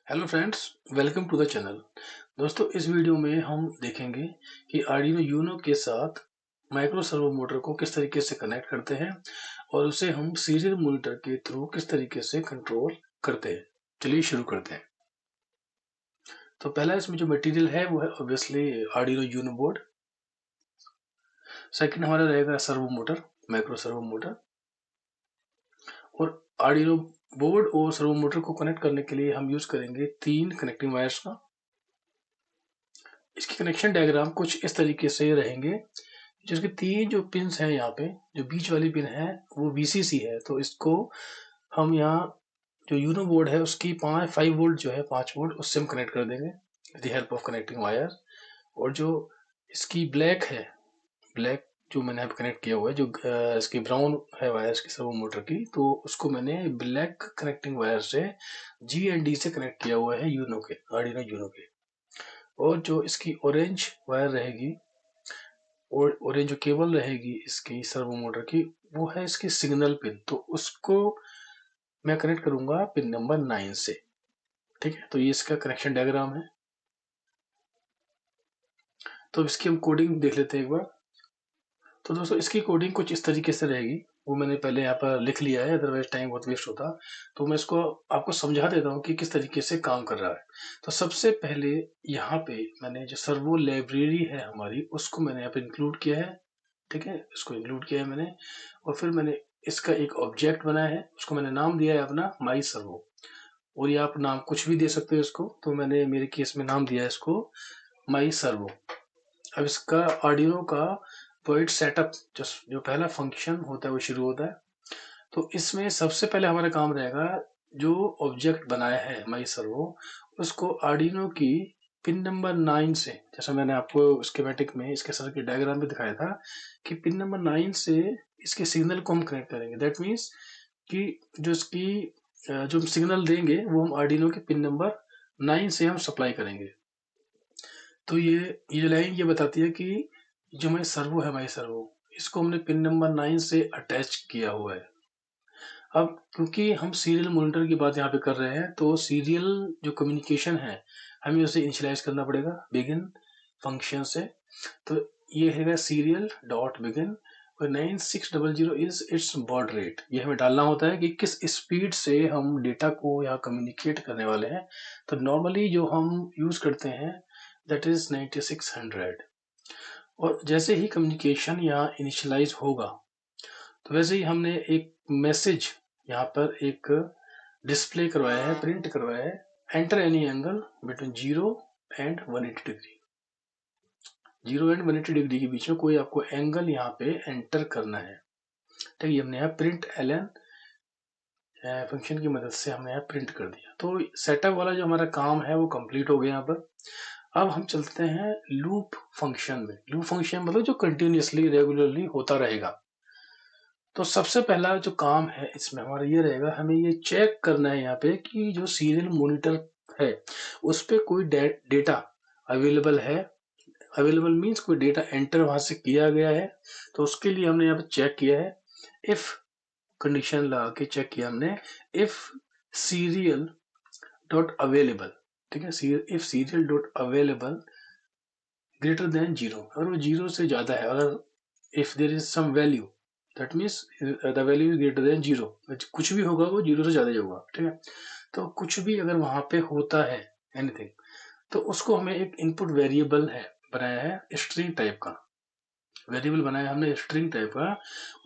Hello friends, welcome to the channel. दोस्तों, इस video में हम देखेंगे कि आर्डिनो यूनो के साथ माइक्रो सर्वो मोटर को किस तरीके से कनेक्ट करते हैं और उसे हम सीरियल मॉनिटर के थ्रू किस तरीके से कंट्रोल करते हैं। चलिए शुरू करते हैं। तो पहला इसमें जो मटेरियल है वो है obviously Arduino Uno board. Second हमारा रहेगा servo motor, micro servo motor. और आर्डिनो बोर्ड और सर्वो मोटर को कनेक्ट करने के लिए हम यूज करेंगे 3 कनेक्टिंग वायर्स का। इसकी कनेक्शन डायग्राम कुछ इस तरीके से रहेंगे। जिसके 3 जो पिन्स हैं यहाँ पे, जो बीच वाली पिन है वो वीसीसी है, तो इसको हम यहाँ जो यूनो बोर्ड है उसकी 5 वोल्ट जो है 5 वोल्ट उससे हम कनेक्ट कर देंगे with the help of connecting wire. और जो इसकी ब्लैक है, ब्लैक जो मैंने यहाँ पे कनेक्ट किया हुआ है, जो इसकी ब्राउन है वायर इसकी सर्वो मोटर की, तो उसको मैंने ब्लैक कनेक्टिंग वायर से जी एंड डी से कनेक्ट किया हुआ है यूनो के, आर्डिनो यूनो के। और जो इसकी ऑरेंज वायर रहेगी और ये जो केबल रहेगी इसकी सर्वो मोटर की, वो है इसकी सिग्नल पिन, तो उसको मैं कनेक्ट करूंगा पिन नंबर 9 से। ठीक है, तो ये इसका कनेक्शन डायग्राम है। तो इसकी हम कोडिंग देख लेते हैं एक बार। तो दोस्तों, इसकी कोडिंग कुछ इस तरीके से रहेगी। वो मैंने पहले यहाँ पर लिख लिया है, अदरवाइज टाइम बहुत वेस्ट होता। तो मैं इसको आपको समझा देता हूँ कि किस तरीके से काम कर रहा है। तो सबसे पहले यहाँ पे मैंने जो सर्वो लाइब्रेरी है हमारी, उसको मैंने यहाँ पे इंक्लूड किया है। ठीक है, इसको इंक्लूड किया है मैंने। और फिर मैंने इसका एक ऑब्जेक्ट बनाया है, उसको मैंने नाम दिया है अपना माई सर्वो। और ये आप नाम कुछ भी दे सकते हो इसको, तो मैंने मेरे केस में नाम दिया है इसको माई सर्वो। अब इसका ऑडियो का वर्ड सेटअप, जो पहला फंक्शन होता है वो शुरू होता है। तो इसमें सबसे पहले हमारा काम रहेगा, जो ऑब्जेक्ट बनाया है माई सर्वो, उसको आर्डिनो की पिन नंबर 9 से, जैसा मैंने आपको स्कीमेटिक में इसके सर के डायग्राम में दिखाया था कि पिन नंबर 9 से इसके सिग्नल को हम कनेक्ट करेंगे। दैट मीन्स कि जो इसकी जो सिग्नल देंगे वो हम आर्डिनो के पिन नंबर 9 से हम सप्लाई करेंगे। तो ये जो लाइन ये बताती है कि जो हमारी सर्वो है, हमारी सर्वो, इसको हमने पिन नंबर 9 से अटैच किया हुआ है। अब क्योंकि हम सीरियल मॉनिटर की बात यहाँ पे कर रहे हैं, तो सीरियल जो कम्युनिकेशन है हमें उसे इनिशियलाइज करना पड़ेगा बिगिन फंक्शन से। तो ये है सीरियल डॉट बिगिन और 9600 इज इट्स बॉड रेट। ये हमें डालना होता है कि किस स्पीड से हम डेटा को यहाँ कम्युनिकेट करने वाले हैं। तो नॉर्मली जो हम यूज करते हैं दैट इज 9600। और जैसे ही कम्युनिकेशन यहाँ इनिशियलाइज होगा, तो वैसे ही हमने एक मैसेज यहाँ पर एक डिस्प्ले करवाया है, प्रिंट करवाया है, enter any angle between 0 and 180 degree. 0 and 180 degree के बीच में कोई आपको एंगल यहाँ पे एंटर करना है। ठीक है, हमने यहाँ प्रिंट एलन फंक्शन की मदद से हमने यहाँ प्रिंट कर दिया। तो सेटअप वाला जो हमारा काम है वो कंप्लीट हो गया यहाँ पर। अब हम चलते हैं लूप फंक्शन में। लूप फंक्शन मतलब जो कंटिन्यूअसली रेगुलरली होता रहेगा। तो सबसे पहला जो काम है इसमें हमारा ये रहेगा, हमें ये चेक करना है यहाँ पे कि जो सीरियल मॉनिटर है उस पे कोई डेटा अवेलेबल है। अवेलेबल मीन्स कोई डेटा एंटर वहां से किया गया है। तो उसके लिए हमने यहाँ पे चेक किया है, इफ कंडीशन लगा के चेक किया हमने, इफ सीरियल डॉट अवेलेबल। ठीक है, if serial dot available greater than 0, अगर वो 0 से ज्यादा है, अगर if there is some value that means the value is greater than 0, कुछ भी होगा वो 0 से ज्यादा ही होगा। ठीक है, तो कुछ भी अगर वहां पे होता है एनीथिंग, तो उसको हमें एक इनपुट वेरिएबल है बनाया है स्ट्रिंग टाइप का। वेरिएबल बनाया हमने स्ट्रिंग टाइप का।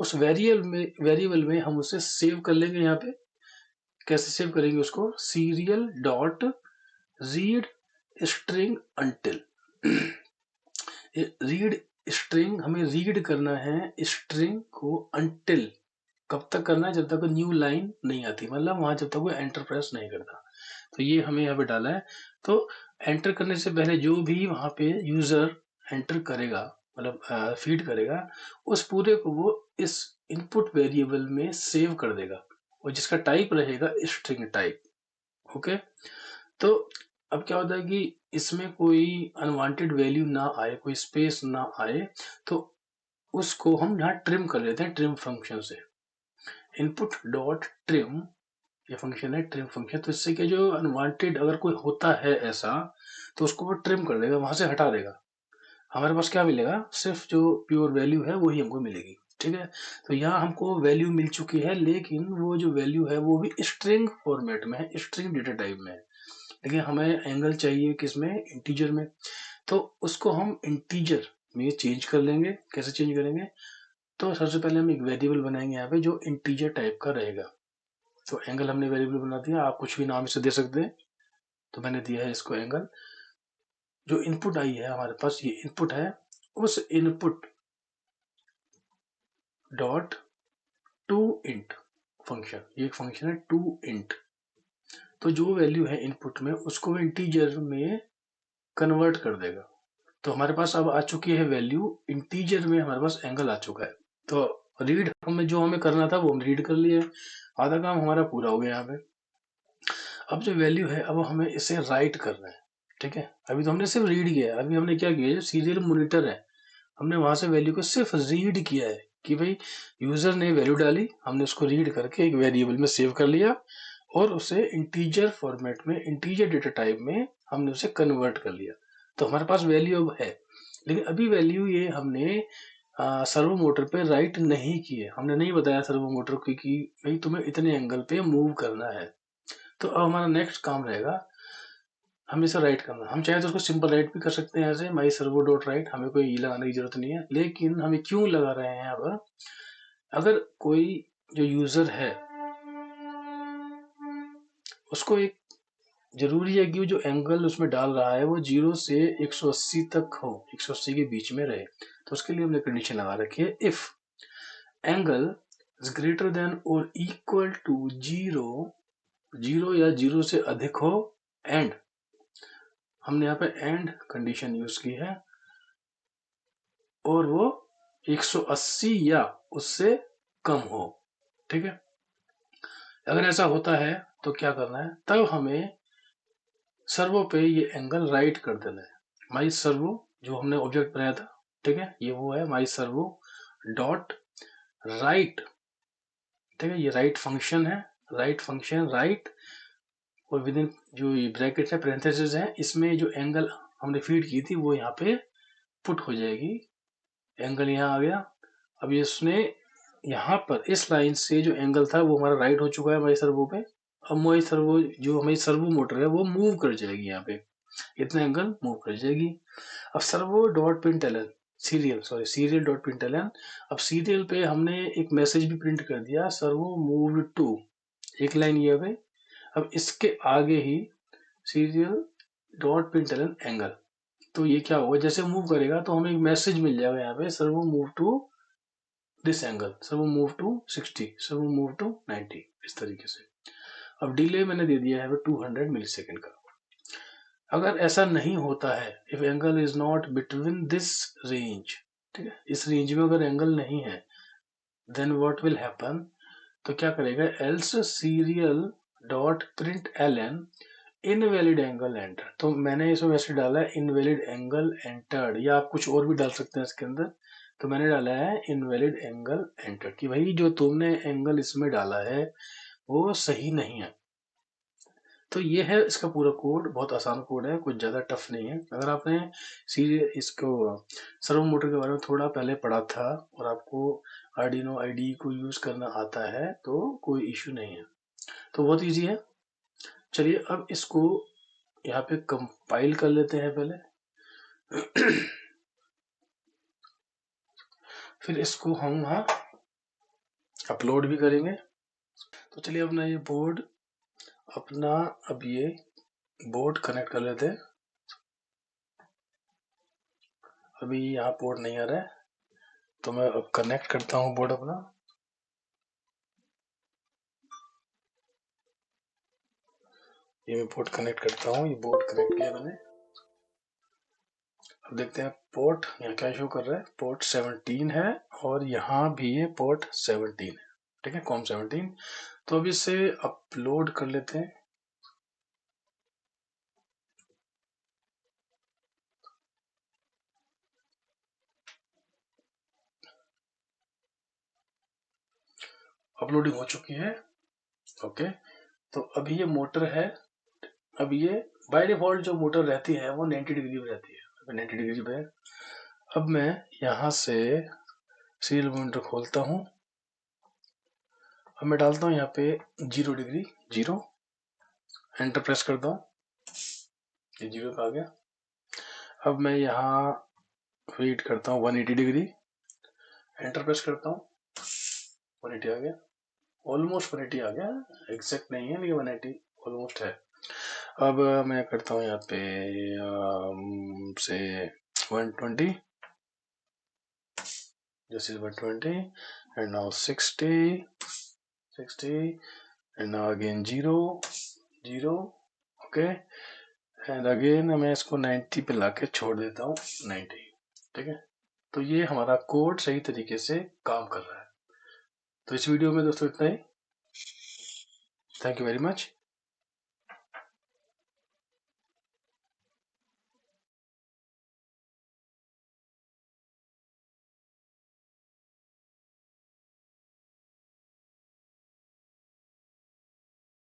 उस वेरिएबल में हम उसे सेव कर लेंगे। यहाँ पे कैसे सेव करेंगे उसको, serial dot read string until. Read string, हमें रीड करना है स्ट्रिंग को अंटिल, कब तक करना है, जब तक न्यू लाइन नहीं आती, मतलब वहां जब तक वो एंटर प्रेस नहीं करता। तो ये हमें यहाँ पे डाला है। तो एंटर करने से पहले जो भी वहां पे यूजर एंटर करेगा, मतलब फीड करेगा, उस पूरे को वो इस इनपुट वेरिएबल में सेव कर देगा, और जिसका टाइप रहेगा स्ट्रिंग टाइप। ओके, तो अब क्या होता है कि इसमें कोई अनवांटेड वैल्यू ना आए, कोई स्पेस ना आए, तो उसको हम यहाँ ट्रिम कर लेते हैं ट्रिम फंक्शन से। इनपुट डॉट ट्रिम ये फंक्शन है ट्रिम फंक्शन। तो इससे क्या, जो अनवांटेड अगर कोई होता है ऐसा, तो उसको वो ट्रिम कर देगा, वहां से हटा देगा। हमारे पास क्या मिलेगा, सिर्फ जो प्योर वैल्यू है वही हमको मिलेगी। ठीक है, तो यहाँ हमको वैल्यू मिल चुकी है, लेकिन वो जो वैल्यू है वो भी स्ट्रिंग फॉर्मेट में है, स्ट्रिंग डेटा टाइप में है। लेकिन हमें एंगल चाहिए किसमें, इंटीजर में। तो उसको हम इंटीजर में चेंज कर लेंगे। कैसे चेंज करेंगे, तो सबसे पहले हम एक वेरिएबल बनाएंगे यहाँ पे जो इंटीजर टाइप का रहेगा। तो एंगल हमने वेरिएबल बना दिया, आप कुछ भी नाम इसे दे सकते हैं। तो मैंने दिया है इसको एंगल। जो इनपुट आई है हमारे पास, ये इनपुट है, उस input dot to int function, ये एक फंक्शन है टू इंट। तो जो वैल्यू है इनपुट में उसको इंटीजर में कन्वर्ट कर देगा। तो हमारे पास अब आ चुकी है वैल्यू, इंटीजर में हमारे पास एंगल आ चुका है। तो रीड हमें जो हमें करना था वो हम रीड कर लिए, आधा काम हमारा पूरा हो गया यहाँ पे। अब जो वैल्यू है अब हमें इसे राइट करना है। ठीक है, अभी तो हमने सिर्फ रीड किया है, अभी हमने क्या किया, जो सीरियल मॉनिटर है हमने वहां से वैल्यू को सिर्फ रीड किया है कि भाई यूजर ने वैल्यू डाली, हमने उसको रीड करके एक वेरिएबल में सेव कर लिया और उसे इंटीजर फॉर्मेट में, इंटीजर डेटा टाइप में हमने उसे कन्वर्ट कर लिया। तो हमारे पास वैल्यू अब है, लेकिन अभी वैल्यू ये हमने सर्वो मोटर पे राइट नहीं की है। हमने नहीं बताया सर्वो मोटर को कि भाई तुम्हें इतने एंगल पे मूव करना है। तो अब हमारा नेक्स्ट काम रहेगा, हम इसे राइट करना। हम चाहे तो उसको सिंपल राइट भी कर सकते हैं, ऐसे माई सर्वो डॉट राइट, हमें कोई ई लगाने की जरूरत नहीं है। लेकिन हमें क्यों लगा रहे हैं, अब अगर कोई जो यूजर है उसको एक जरूरी है कि वो जो एंगल उसमें डाल रहा है वो 0 से 180 तक हो, 180 के बीच में रहे। तो उसके लिए हमने कंडीशन लगा रखी है, if angle is greater then और इक्वल टू 0, 0 या 0 से अधिक हो, एंड हमने यहाँ पे एंड कंडीशन यूज की है, और वो 180 या उससे कम हो। ठीक है, अगर ऐसा होता है तो क्या करना है, तब हमें सर्वो पे ये एंगल राइट कर देना है। माई सर्वो जो हमने ऑब्जेक्ट बनाया था, ठीक है, ये वो है माई सर्वो डॉट राइट। ठीक है, ये राइट फंक्शन है, राइट फंक्शन राइट, और विद इन जो ये ब्रैकेट है, पैरेंथेसिस है, इसमें जो एंगल हमने फीड की थी वो यहाँ पे पुट हो जाएगी। एंगल यहाँ आ गया। अब इसने यहाँ पर इस लाइन से जो एंगल था वो हमारा राइट हो चुका है हमारी सर्वो पे। अब हमारी सर्वो, जो हमारी सर्वो मोटर है वो मूव कर जाएगी यहाँ पे, इतना एंगल मूव कर जाएगी। अब servo dot print L N, serial dot print L N. अब सीरियल पे हमने एक मैसेज भी प्रिंट कर दिया, सर्वो मूव टू, एक लाइन ये है। अब इसके आगे ही serial dot print L N angle. तो ये क्या होगा, जैसे मूव करेगा तो हमें एक मैसेज मिल जाएगा यहाँ पे, servo move to this angle, servo move to 60, servo move to 90, इस तरीके से। अब डिले मैंने दे दिया है 200 मिली सेकेंड का। अगर ऐसा नहीं होता है, if angle is not between this range, ठीक है, इस रेंज में अगर एंगल नहीं है, देन व्हाट विल हैपन, तो क्या करेगा, else serial dot print L N invalid angle enter. तो मैंने इसमें वैसे डाला है इनवैलिड एंगल एंटर्ड, या आप कुछ और भी डाल सकते हैं इसके अंदर। तो मैंने डाला है इनवैलिड एंगल एंटर्ड, कि भाई जो तुमने एंगल इसमें डाला है वो सही नहीं है। तो ये है इसका पूरा कोड, बहुत आसान कोड है, कुछ ज़्यादा टफ नहीं है। अगर आपने सीधे इसको सर्वो मोटर के बारे में थोड़ा पहले पढ़ा था और आपको आर्डिनो आईडी को यूज़ करना आता है तो कोई इशू नहीं है, तो बहुत इजी है। चलिए अब इसको यहाँ पे कंपाइल कर लेते हैं पहले फिर इसको हम वहाँ अपलोड भी करेंगे। तो चलिए अपना ये बोर्ड, अपना अब ये बोर्ड कनेक्ट कर लेते हैं। अभी यहाँ पोर्ट नहीं आ रहा है, तो मैं अब कनेक्ट करता हूँ बोर्ड अपना। ये मैं पोर्ट कनेक्ट करता हूँ, ये बोर्ड कनेक्ट किया मैंने। अब देखते हैं पोर्ट यहाँ क्या शो कर रहा है, पोर्ट 17 है, और यहाँ भी ये पोर्ट 17 है। ठीक है, कॉम 17। तो अब इसे अपलोड कर लेते हैं। अपलोडिंग हो चुकी है। ओके, तो अभी ये मोटर है, अब ये बाय डिफॉल्ट जो मोटर रहती है वो 90 डिग्री में रहती है, 90 डिग्री पे। अब मैं यहाँ से सीरियल मॉनिटर खोलता हूँ, अब मैं डालता हूँ यहाँ पे 0 डिग्री, 0, एंटर प्रेस करता हूँ, ये 0 पे आ गया। अब मैं यहाँ वेट करता हूँ 180 डिग्री, एंटर प्रेस करता हूँ, 180 आ गया, ऑलमोस्ट 180 आ गया, एग्जैक्ट नहीं है लेकिन 180 ऑलमोस्ट है। अब मैं करता हूँ यहाँ पे से 120, this is 120, and now 60, and now again 0, okay, and again मैं इसको 90 पे लाके छोड़ देता हूँ, 90, ठीक है। तो ये हमारा कोड सही तरीके से काम कर रहा है। तो इस वीडियो में दोस्तों इतना ही। Thank you very much.